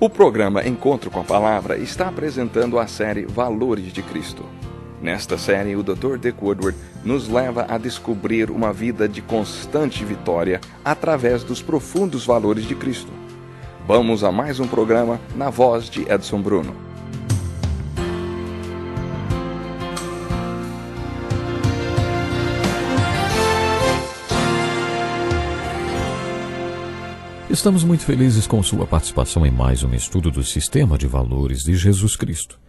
O programa Encontro com a Palavra está apresentando a série Valores de Cristo. Nesta série, o Dr. Dick Woodward nos leva a descobrir uma vida de constante vitória através dos profundos valores de Cristo. Vamos a mais um programa na voz de Edson Bruno. Estamos muito felizes com sua participação em mais um estudo do Sistema de Valores de Jesus Cristo.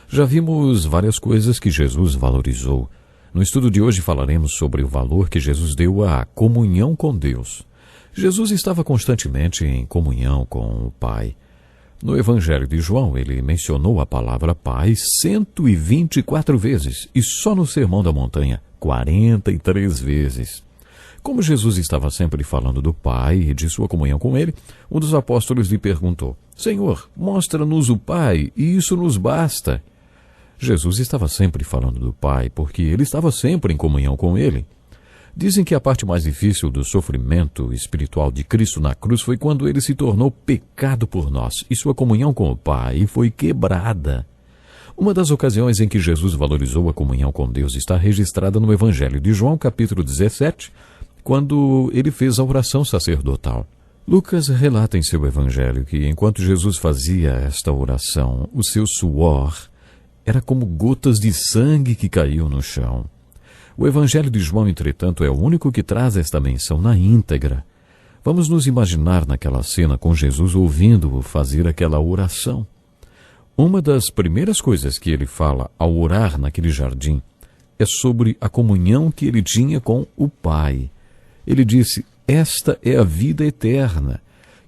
Já vimos várias coisas que Jesus valorizou. No estudo de hoje falaremos sobre o valor que Jesus deu à comunhão com Deus. Jesus estava constantemente em comunhão com o Pai. No Evangelho de João, ele mencionou a palavra Pai 124 vezes e só no Sermão da Montanha, 43 vezes. Como Jesus estava sempre falando do Pai e de sua comunhão com Ele, um dos apóstolos lhe perguntou: Senhor, mostra-nos o Pai, e isso nos basta. Jesus estava sempre falando do Pai, porque Ele estava sempre em comunhão com Ele. Dizem que a parte mais difícil do sofrimento espiritual de Cristo na cruz foi quando Ele se tornou pecado por nós, e sua comunhão com o Pai foi quebrada. Uma das ocasiões em que Jesus valorizou a comunhão com Deus está registrada no Evangelho de João, capítulo 17, quando ele fez a oração sacerdotal. Lucas relata em seu evangelho que, enquanto Jesus fazia esta oração, o seu suor era como gotas de sangue que caíam no chão. O evangelho de João, entretanto, é o único que traz esta menção na íntegra. Vamos nos imaginar naquela cena com Jesus ouvindo-o fazer aquela oração. Uma das primeiras coisas que ele fala ao orar naquele jardim é sobre a comunhão que ele tinha com o Pai. Ele disse: esta é a vida eterna,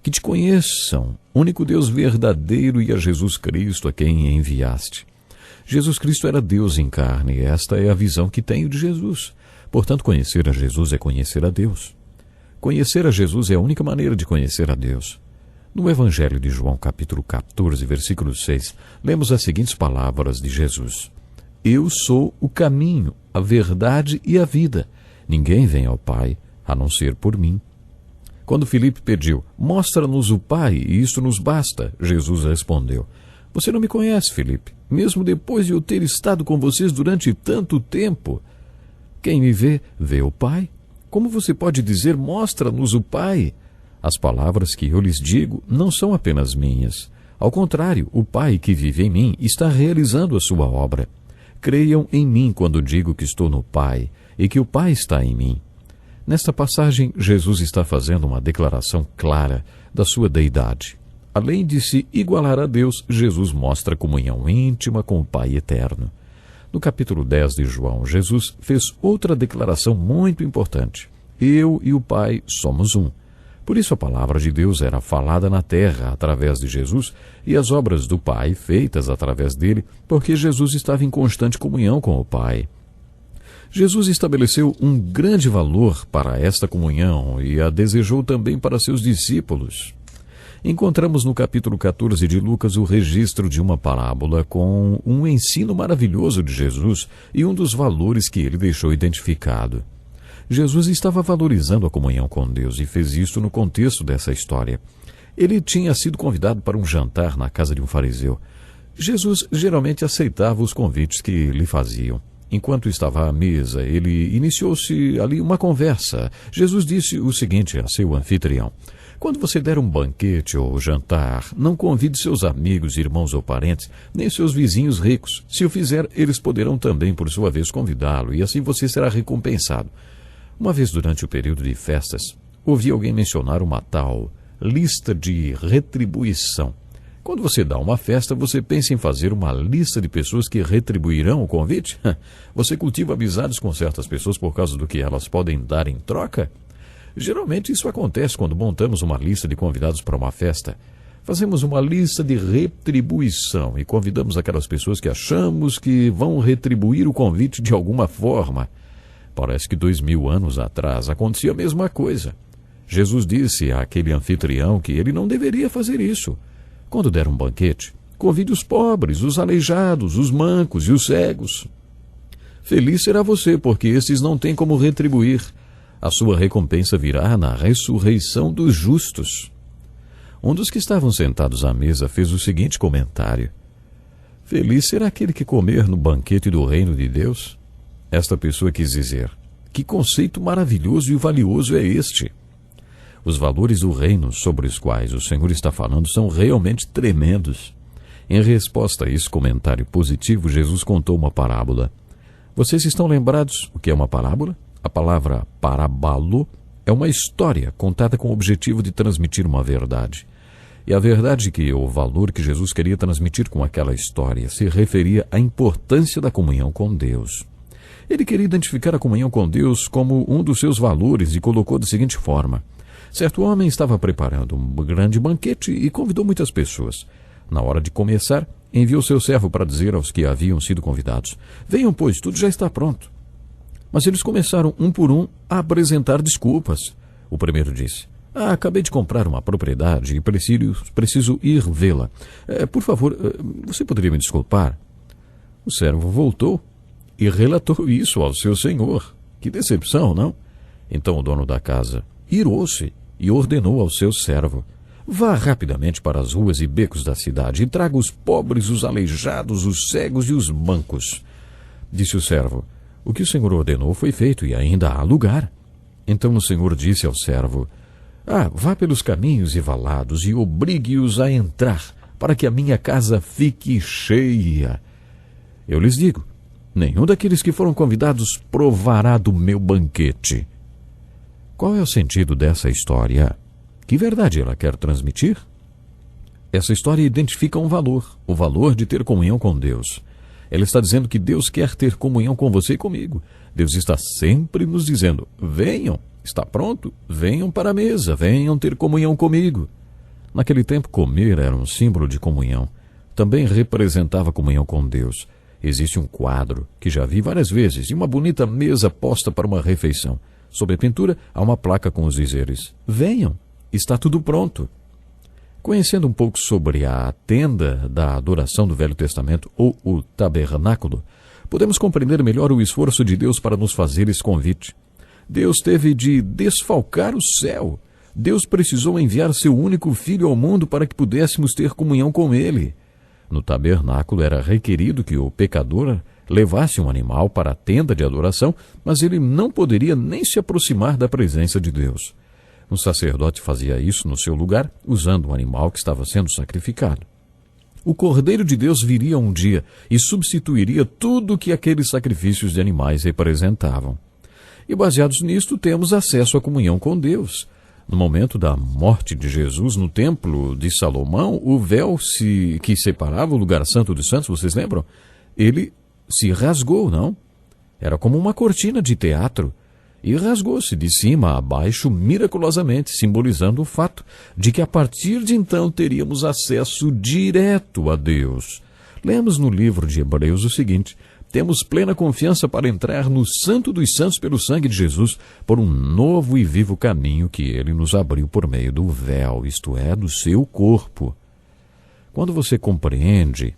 que te conheçam, único Deus verdadeiro, e a Jesus Cristo a quem enviaste. Jesus Cristo era Deus em carne, e esta é a visão que tenho de Jesus. Portanto, conhecer a Jesus é conhecer a Deus. Conhecer a Jesus é a única maneira de conhecer a Deus. No Evangelho de João, capítulo 14, versículo 6, lemos as seguintes palavras de Jesus: Eu sou o caminho, a verdade e a vida. Ninguém vem ao Pai a não ser por mim. Quando Filipe pediu: mostra-nos o Pai, e isto nos basta, Jesus respondeu: você não me conhece, Filipe, mesmo depois de eu ter estado com vocês durante tanto tempo. Quem me vê, vê o Pai. Como você pode dizer: mostra-nos o Pai? As palavras que eu lhes digo não são apenas minhas. Ao contrário, o Pai que vive em mim está realizando a sua obra. Creiam em mim quando digo que estou no Pai e que o Pai está em mim. Nesta passagem, Jesus está fazendo uma declaração clara da sua deidade. Além de se igualar a Deus, Jesus mostra comunhão íntima com o Pai eterno. No capítulo 10 de João, Jesus fez outra declaração muito importante. Eu e o Pai somos um. Por isso a palavra de Deus era falada na terra através de Jesus e as obras do Pai feitas através dele, porque Jesus estava em constante comunhão com o Pai. Jesus estabeleceu um grande valor para esta comunhão e a desejou também para seus discípulos. Encontramos no capítulo 14 de Lucas o registro de uma parábola com um ensino maravilhoso de Jesus e um dos valores que ele deixou identificado. Jesus estava valorizando a comunhão com Deus e fez isso no contexto dessa história. Ele tinha sido convidado para um jantar na casa de um fariseu. Jesus geralmente aceitava os convites que lhe faziam. Enquanto estava à mesa, ele iniciou-se ali uma conversa. Jesus disse o seguinte a seu anfitrião: quando você der um banquete ou jantar, não convide seus amigos, irmãos ou parentes, nem seus vizinhos ricos. Se o fizer, eles poderão também, por sua vez, convidá-lo, e assim você será recompensado. Uma vez durante o período de festas, ouvi alguém mencionar uma tal lista de retribuição. Quando você dá uma festa, você pensa em fazer uma lista de pessoas que retribuirão o convite? Você cultiva amizades com certas pessoas por causa do que elas podem dar em troca? Geralmente isso acontece quando montamos uma lista de convidados para uma festa. Fazemos uma lista de retribuição e convidamos aquelas pessoas que achamos que vão retribuir o convite de alguma forma. Parece que 2000 anos atrás acontecia a mesma coisa. Jesus disse àquele anfitrião que ele não deveria fazer isso. Quando der um banquete, convide os pobres, os aleijados, os mancos e os cegos. Feliz será você, porque esses não têm como retribuir. A sua recompensa virá na ressurreição dos justos. Um dos que estavam sentados à mesa fez o seguinte comentário: feliz será aquele que comer no banquete do reino de Deus. Esta pessoa quis dizer: que conceito maravilhoso e valioso é este? Os valores do reino sobre os quais o Senhor está falando são realmente tremendos. Em resposta a esse comentário positivo, Jesus contou uma parábola. Vocês estão lembrados o que é uma parábola? A palavra parábalo é uma história contada com o objetivo de transmitir uma verdade. E a verdade que o valor que Jesus queria transmitir com aquela história se referia à importância da comunhão com Deus. Ele queria identificar a comunhão com Deus como um dos seus valores e colocou da seguinte forma: certo homem estava preparando um grande banquete e convidou muitas pessoas. Na hora de começar, enviou seu servo para dizer aos que haviam sido convidados: venham, pois, tudo já está pronto. Mas eles começaram, um por um, a apresentar desculpas. O primeiro disse: acabei de comprar uma propriedade e preciso ir vê-la. Por favor, você poderia me desculpar? O servo voltou e relatou isso ao seu senhor. Que decepção, não? Então o dono da casa irou-se e ordenou ao seu servo: vá rapidamente para as ruas e becos da cidade e traga os pobres, os aleijados, os cegos e os mancos. Disse o servo: o que o senhor ordenou foi feito e ainda há lugar. Então o senhor disse ao servo: vá pelos caminhos e valados e obrigue-os a entrar, para que a minha casa fique cheia. Eu lhes digo: nenhum daqueles que foram convidados provará do meu banquete. Qual é o sentido dessa história? Que verdade ela quer transmitir? Essa história identifica um valor, o valor de ter comunhão com Deus. Ela está dizendo que Deus quer ter comunhão com você e comigo. Deus está sempre nos dizendo: venham, está pronto? Venham para a mesa, venham ter comunhão comigo. Naquele tempo, comer era um símbolo de comunhão. Também representava comunhão com Deus. Existe um quadro, que já vi várias vezes, e uma bonita mesa posta para uma refeição. Sobre a pintura, há uma placa com os dizeres: venham, está tudo pronto. Conhecendo um pouco sobre a tenda da adoração do Velho Testamento, ou o tabernáculo, podemos compreender melhor o esforço de Deus para nos fazer esse convite. Deus teve de desfalcar o céu. Deus precisou enviar seu único filho ao mundo para que pudéssemos ter comunhão com ele. No tabernáculo era requerido que o pecador levasse um animal para a tenda de adoração, mas ele não poderia nem se aproximar da presença de Deus. Um sacerdote fazia isso no seu lugar, usando o animal que estava sendo sacrificado. O Cordeiro de Deus viria um dia e substituiria tudo o que aqueles sacrifícios de animais representavam. E baseados nisto, temos acesso à comunhão com Deus. No momento da morte de Jesus no templo de Salomão, o véu que separava o lugar santo dos santos, vocês lembram? Ele se rasgou, não? Era como uma cortina de teatro. E rasgou-se de cima a baixo miraculosamente, simbolizando o fato de que a partir de então teríamos acesso direto a Deus. Lemos no livro de Hebreus o seguinte: temos plena confiança para entrar no Santo dos Santos pelo sangue de Jesus, por um novo e vivo caminho que ele nos abriu por meio do véu, isto é, do seu corpo. Quando você compreende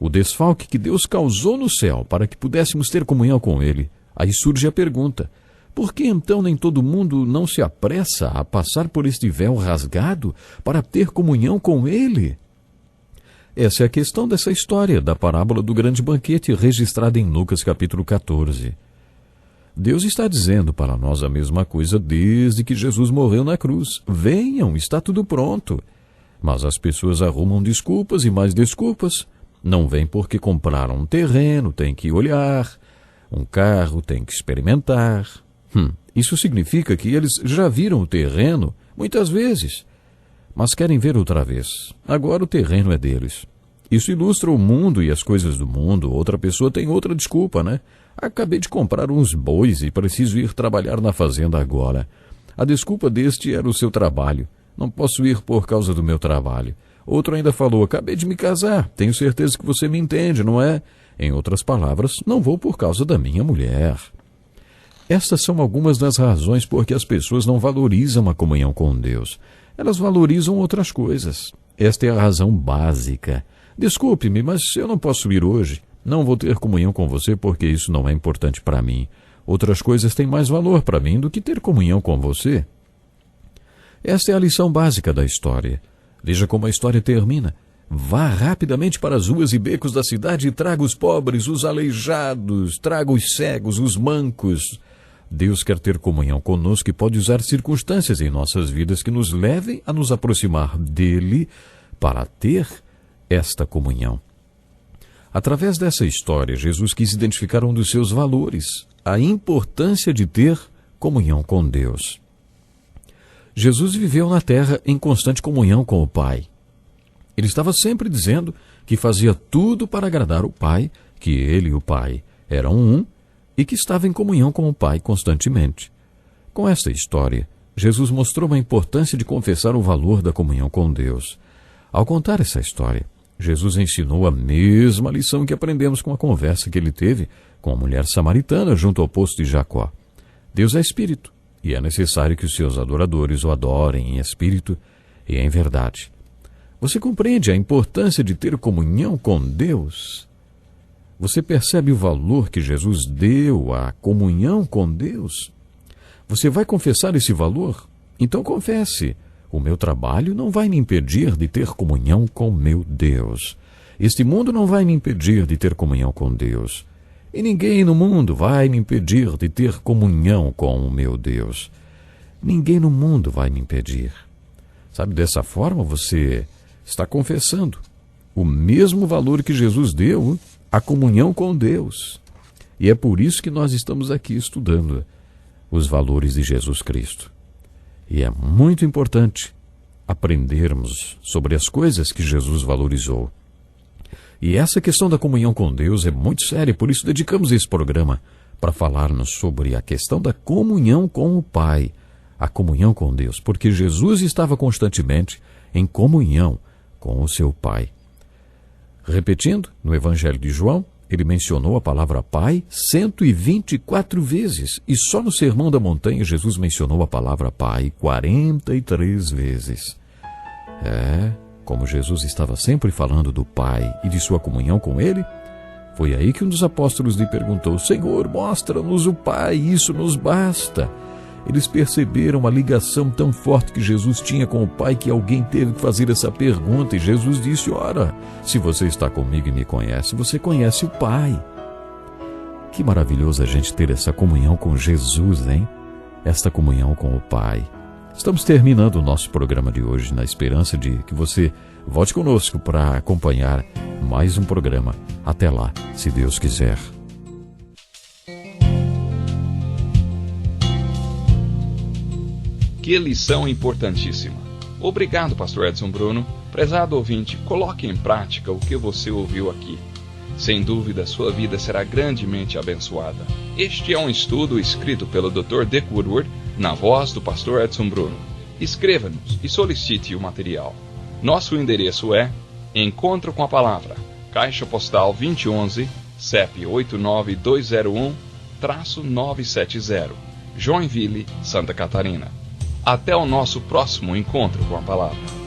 o desfalque que Deus causou no céu para que pudéssemos ter comunhão com ele, aí surge a pergunta: por que então nem todo mundo não se apressa a passar por este véu rasgado para ter comunhão com ele? Essa é a questão dessa história da parábola do grande banquete registrada em Lucas capítulo 14. Deus está dizendo para nós a mesma coisa desde que Jesus morreu na cruz. Venham, está tudo pronto. Mas as pessoas arrumam desculpas e mais desculpas. Não vêm porque compraram um terreno, tem que olhar, um carro, tem que experimentar. Isso significa que eles já viram o terreno muitas vezes, mas querem ver outra vez. Agora o terreno é deles. Isso ilustra o mundo e as coisas do mundo. Outra pessoa tem outra desculpa, né? Acabei de comprar uns bois e preciso ir trabalhar na fazenda agora. A desculpa deste era o seu trabalho. Não posso ir por causa do meu trabalho. Outro ainda falou: acabei de me casar. Tenho certeza que você me entende, não é? Em outras palavras, não vou por causa da minha mulher. Estas são algumas das razões por que as pessoas não valorizam a comunhão com Deus. Elas valorizam outras coisas. Esta é a razão básica. Desculpe-me, mas eu não posso ir hoje. Não vou ter comunhão com você porque isso não é importante para mim. Outras coisas têm mais valor para mim do que ter comunhão com você. Esta é a lição básica da história. Veja como a história termina. Vá rapidamente para as ruas e becos da cidade e traga os pobres, os aleijados, traga os cegos, os mancos. Deus quer ter comunhão conosco e pode usar circunstâncias em nossas vidas que nos levem a nos aproximar dele para ter esta comunhão. Através dessa história, Jesus quis identificar um dos seus valores, a importância de ter comunhão com Deus. Jesus viveu na terra em constante comunhão com o Pai. Ele estava sempre dizendo que fazia tudo para agradar o Pai, que ele e o Pai eram um e que estava em comunhão com o Pai constantemente. Com esta história, Jesus mostrou a importância de confessar o valor da comunhão com Deus. Ao contar essa história, Jesus ensinou a mesma lição que aprendemos com a conversa que ele teve com a mulher samaritana junto ao poço de Jacó. Deus é espírito, e é necessário que os seus adoradores o adorem em espírito e em verdade. Você compreende a importância de ter comunhão com Deus? Você percebe o valor que Jesus deu à comunhão com Deus? Você vai confessar esse valor? Então confesse. O meu trabalho não vai me impedir de ter comunhão com meu Deus. Este mundo não vai me impedir de ter comunhão com Deus. E ninguém no mundo vai me impedir de ter comunhão com o meu Deus. Ninguém no mundo vai me impedir. Sabe, dessa forma você está confessando o mesmo valor que Jesus deu à comunhão com Deus. E é por isso que nós estamos aqui estudando os valores de Jesus Cristo. E é muito importante aprendermos sobre as coisas que Jesus valorizou. E essa questão da comunhão com Deus é muito séria, por isso dedicamos esse programa para falarmos sobre a questão da comunhão com o Pai, a comunhão com Deus, porque Jesus estava constantemente em comunhão com o seu Pai. Repetindo, no Evangelho de João, ele mencionou a palavra Pai 124 vezes. E só no Sermão da Montanha, Jesus mencionou a palavra Pai 43 vezes. Como Jesus estava sempre falando do Pai e de sua comunhão com Ele, foi aí que um dos apóstolos lhe perguntou: Senhor, mostra-nos o Pai, isso nos basta. Eles perceberam a ligação tão forte que Jesus tinha com o Pai que alguém teve que fazer essa pergunta. E Jesus disse: ora, se você está comigo e me conhece, você conhece o Pai. Que maravilhoso a gente ter essa comunhão com Jesus, hein? Esta comunhão com o Pai. Estamos terminando o nosso programa de hoje na esperança de que você volte conosco para acompanhar mais um programa. Até lá, se Deus quiser. Que lição importantíssima. Obrigado, pastor Edson Bruno. Prezado ouvinte, coloque em prática o que você ouviu aqui. Sem dúvida, sua vida será grandemente abençoada. Este é um estudo escrito pelo Dr. Dick Woodward, na voz do pastor Edson Bruno. Escreva-nos e solicite o material. Nosso endereço é Encontro com a Palavra, Caixa Postal 2011, CEP 89201-970, Joinville, Santa Catarina. Até o nosso próximo encontro com a Palavra.